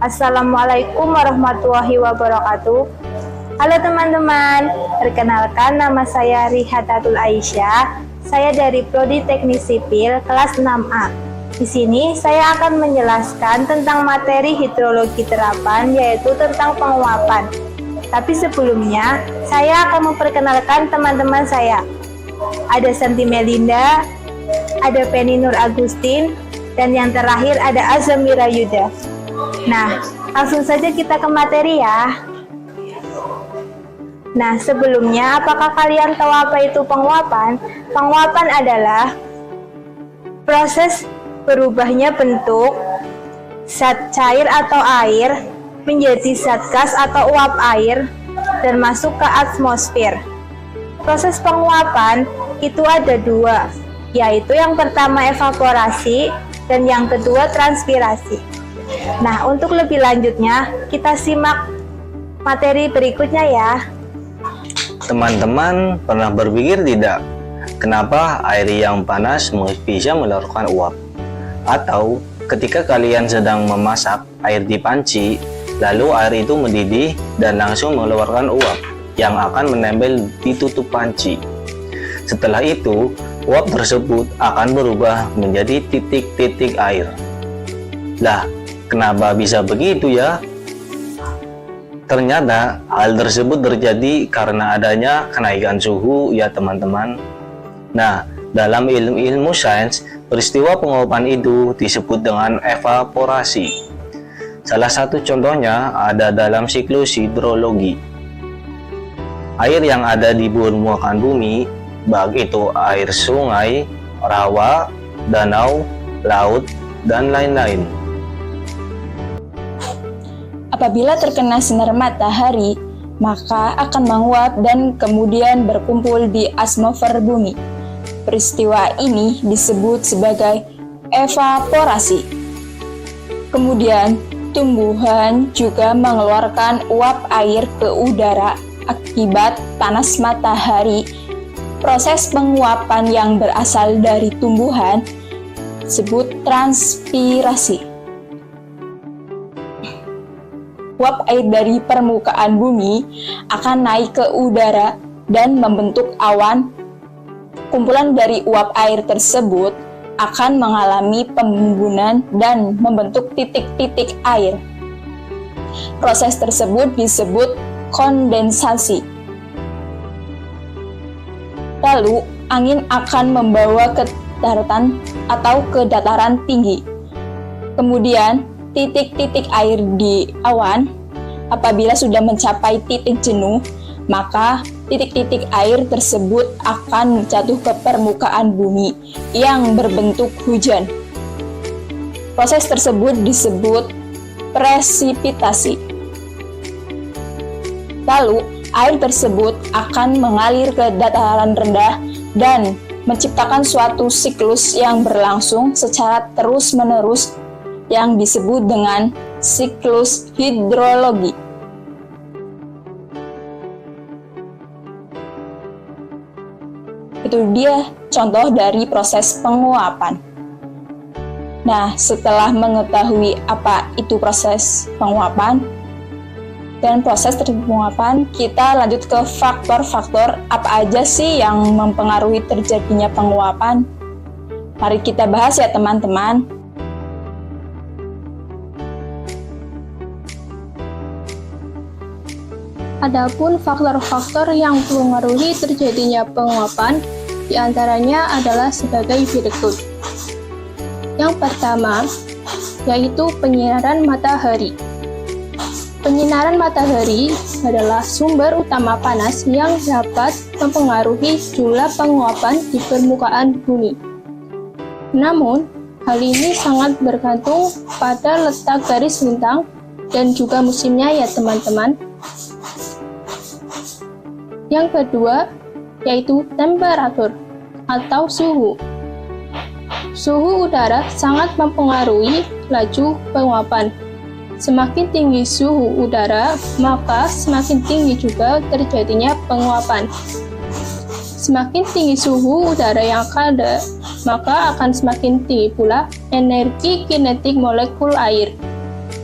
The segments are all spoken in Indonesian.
Assalamualaikum warahmatullahi wabarakatuh. Halo teman-teman, perkenalkan nama saya Rihatatul Aisyah. Saya dari Prodi Teknik Sipil kelas 6A. Di sini saya akan menjelaskan tentang materi hidrologi terapan, yaitu tentang penguapan. Tapi sebelumnya, saya akan memperkenalkan teman-teman saya. Ada Santi Melinda, ada Penny Nur Agustin, dan yang terakhir ada Azamira Yuda. Nah, langsung saja kita ke materi ya. Nah, sebelumnya, apakah kalian tahu apa itu penguapan? Penguapan adalah proses berubahnya bentuk zat cair atau air menjadi zat gas atau uap air dan masuk ke atmosfer. Proses penguapan itu ada dua, yaitu yang pertama evaporasi dan yang kedua transpirasi. Nah, untuk lebih lanjutnya, kita simak materi berikutnya ya. Teman-teman pernah berpikir tidak, kenapa air yang panas bisa mengeluarkan uap? Atau ketika kalian sedang memasak air di panci, lalu air itu mendidih dan langsung mengeluarkan uap yang akan menempel di tutup panci. Setelah itu, uap tersebut akan berubah menjadi titik-titik air. Lah, kenapa bisa begitu ya? Ternyata hal tersebut terjadi karena adanya kenaikan suhu ya teman-teman. Nah, dalam ilmu sains, peristiwa penguapan itu disebut dengan evaporasi. Salah satu contohnya ada dalam siklus hidrologi. Air yang ada di permukaan bumi, baik itu air sungai, rawa, danau, laut, dan lain-lain. Apabila terkena sinar matahari, maka akan menguap dan kemudian berkumpul di atmosfer bumi. Peristiwa ini disebut sebagai evaporasi. Kemudian, tumbuhan juga mengeluarkan uap air ke udara akibat panas matahari. Proses penguapan yang berasal dari tumbuhan disebut transpirasi. Uap air dari permukaan bumi akan naik ke udara dan membentuk awan. Kumpulan dari uap air tersebut akan mengalami pembumbungan dan membentuk titik-titik air. Proses tersebut disebut kondensasi. Lalu, angin akan membawa ke daratan atau ke dataran tinggi. Kemudian, titik-titik air di awan, apabila sudah mencapai titik jenuh, maka titik-titik air tersebut akan jatuh ke permukaan bumi yang berbentuk hujan. Proses tersebut disebut presipitasi. Lalu, air tersebut akan mengalir ke dataran rendah dan menciptakan suatu siklus yang berlangsung secara terus-menerus yang disebut dengan siklus hidrologi. Itu dia contoh dari proses penguapan. Nah, setelah mengetahui apa itu proses penguapan dan proses penguapan, kita lanjut ke faktor-faktor apa aja sih yang mempengaruhi terjadinya penguapan. Mari kita bahas ya teman-teman. Adapun faktor-faktor yang mempengaruhi terjadinya penguapan diantaranya adalah sebagai berikut. Yang pertama, yaitu penyinaran matahari. Penyinaran matahari adalah sumber utama panas yang dapat mempengaruhi jumlah penguapan di permukaan bumi. Namun, hal ini sangat bergantung pada letak garis lintang dan juga musimnya ya teman-teman. Yang kedua, yaitu temperatur atau suhu. Suhu udara sangat mempengaruhi laju penguapan. Semakin tinggi suhu udara, maka semakin tinggi juga terjadinya penguapan. Semakin tinggi suhu udara yang ada, maka akan semakin tinggi pula energi kinetik molekul air.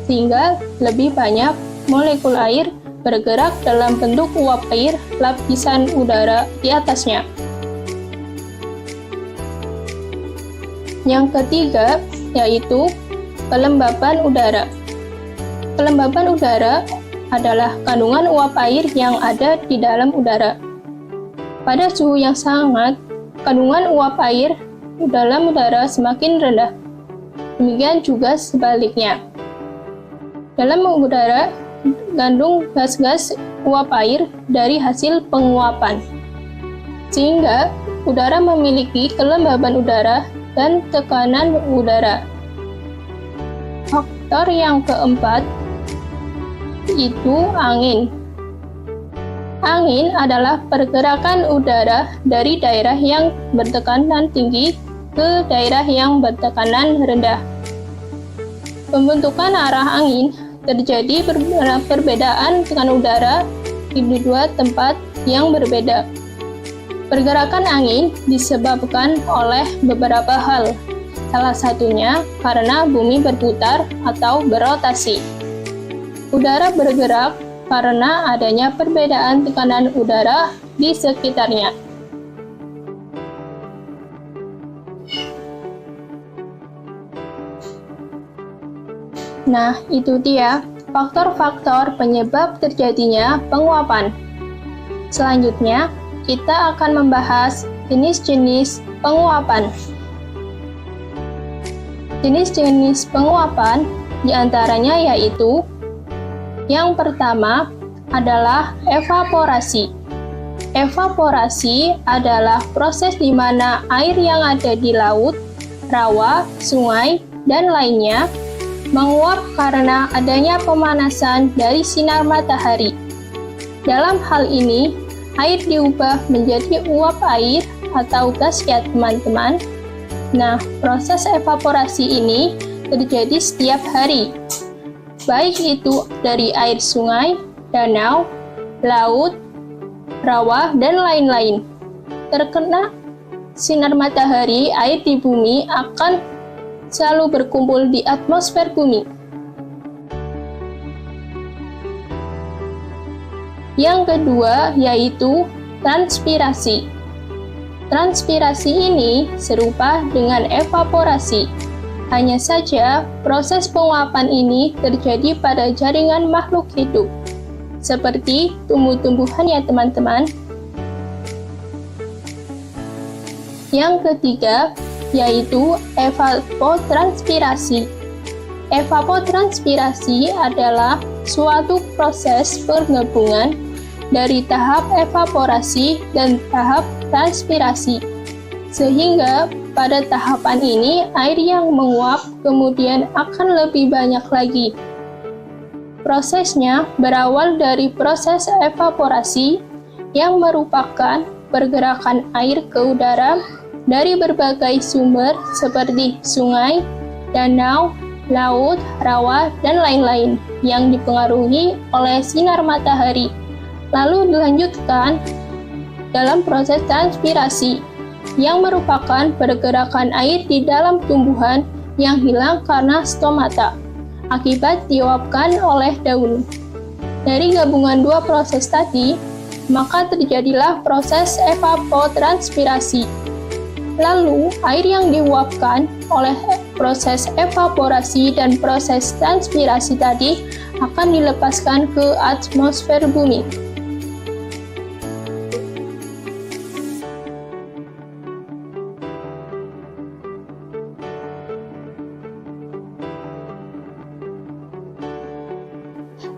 sehingga lebih banyak molekul air bergerak dalam bentuk uap air lapisan udara di atasnya. Yang ketiga yaitu kelembapan udara. Kelembapan udara adalah kandungan uap air yang ada di dalam udara. Pada suhu yang hangat, kandungan uap air dalam udara semakin rendah. Demikian juga sebaliknya. Dalam udara mengandung gas-gas uap air dari hasil penguapan, sehingga udara memiliki kelembaban udara dan tekanan udara. Faktor yang keempat itu angin. Angin adalah pergerakan udara dari daerah yang bertekanan tinggi ke daerah yang bertekanan rendah. Pembentukan arah angin terjadi perbedaan tekanan udara di dua tempat yang berbeda. Pergerakan angin disebabkan oleh beberapa hal. Salah satunya karena bumi berputar atau berotasi. Udara bergerak karena adanya perbedaan tekanan udara di sekitarnya. Nah, itu dia faktor-faktor penyebab terjadinya penguapan. Selanjutnya, kita akan membahas jenis-jenis penguapan. Jenis-jenis penguapan diantaranya yaitu yang pertama adalah evaporasi. Evaporasi adalah proses di mana air yang ada di laut, rawa, sungai, dan lainnya menguap karena adanya pemanasan dari sinar matahari. Dalam hal ini, air diubah menjadi uap air atau gas ya teman-teman. Nah, proses evaporasi ini terjadi setiap hari, baik itu dari air sungai, danau, laut, rawa, dan lain-lain. Terkena sinar matahari, air di bumi akan selalu berkumpul di atmosfer bumi. Yang kedua yaitu transpirasi. Transpirasi ini serupa dengan evaporasi. Hanya saja, proses penguapan ini terjadi pada jaringan makhluk hidup, seperti tumbuh-tumbuhan ya teman-teman. Yang ketiga, yaitu evapotranspirasi. Evapotranspirasi adalah suatu proses penggabungan dari tahap evaporasi dan tahap transpirasi, sehingga pada tahapan ini, air yang menguap kemudian akan lebih banyak lagi. Prosesnya berawal dari proses evaporasi yang merupakan pergerakan air ke udara dari berbagai sumber seperti sungai, danau, laut, rawa, dan lain-lain yang dipengaruhi oleh sinar matahari. Lalu dilanjutkan dalam proses transpirasi yang merupakan pergerakan air di dalam tumbuhan yang hilang karena stomata akibat diuapkan oleh daun. Dari gabungan dua proses tadi, maka terjadilah proses evapotranspirasi. Lalu, air yang diuapkan oleh proses evaporasi dan proses transpirasi tadi akan dilepaskan ke atmosfer bumi.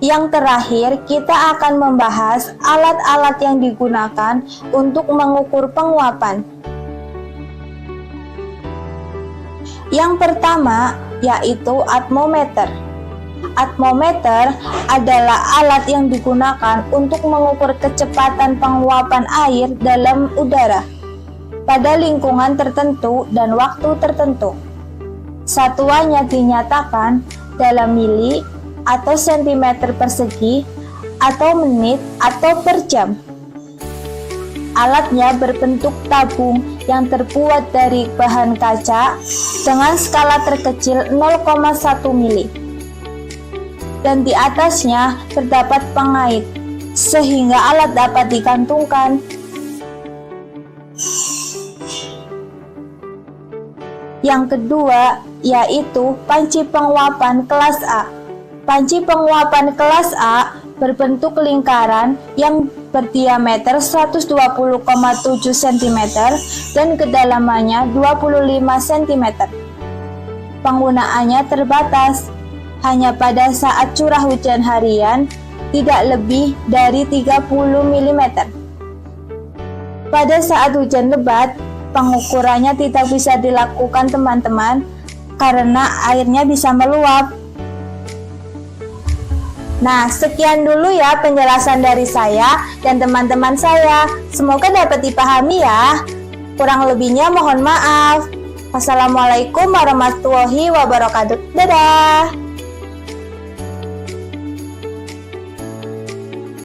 Yang terakhir, kita akan membahas alat-alat yang digunakan untuk mengukur penguapan. Yang pertama, yaitu atmometer. Atmometer adalah alat yang digunakan untuk mengukur kecepatan penguapan air dalam udara pada lingkungan tertentu dan waktu tertentu. Satuannya dinyatakan dalam mili atau sentimeter persegi, atau menit, atau per jam. Alatnya berbentuk tabung yang terbuat dari bahan kaca dengan skala terkecil 0,1 mili. dan di atasnya terdapat pengait, sehingga alat dapat digantungkan. Yang kedua, yaitu panci penguapan kelas A. Panci penguapan kelas A berbentuk lingkaran yang berdiameter 120,7 cm dan kedalamannya 25 cm. Penggunaannya terbatas, hanya pada saat curah hujan harian tidak lebih dari 30 mm. Pada saat hujan lebat, pengukurannya tidak bisa dilakukan teman-teman karena airnya bisa meluap. Nah, sekian dulu ya penjelasan dari saya dan teman-teman saya. Semoga dapat dipahami ya. Kurang lebihnya mohon maaf. Wassalamualaikum warahmatullahi wabarakatuh. Dadah.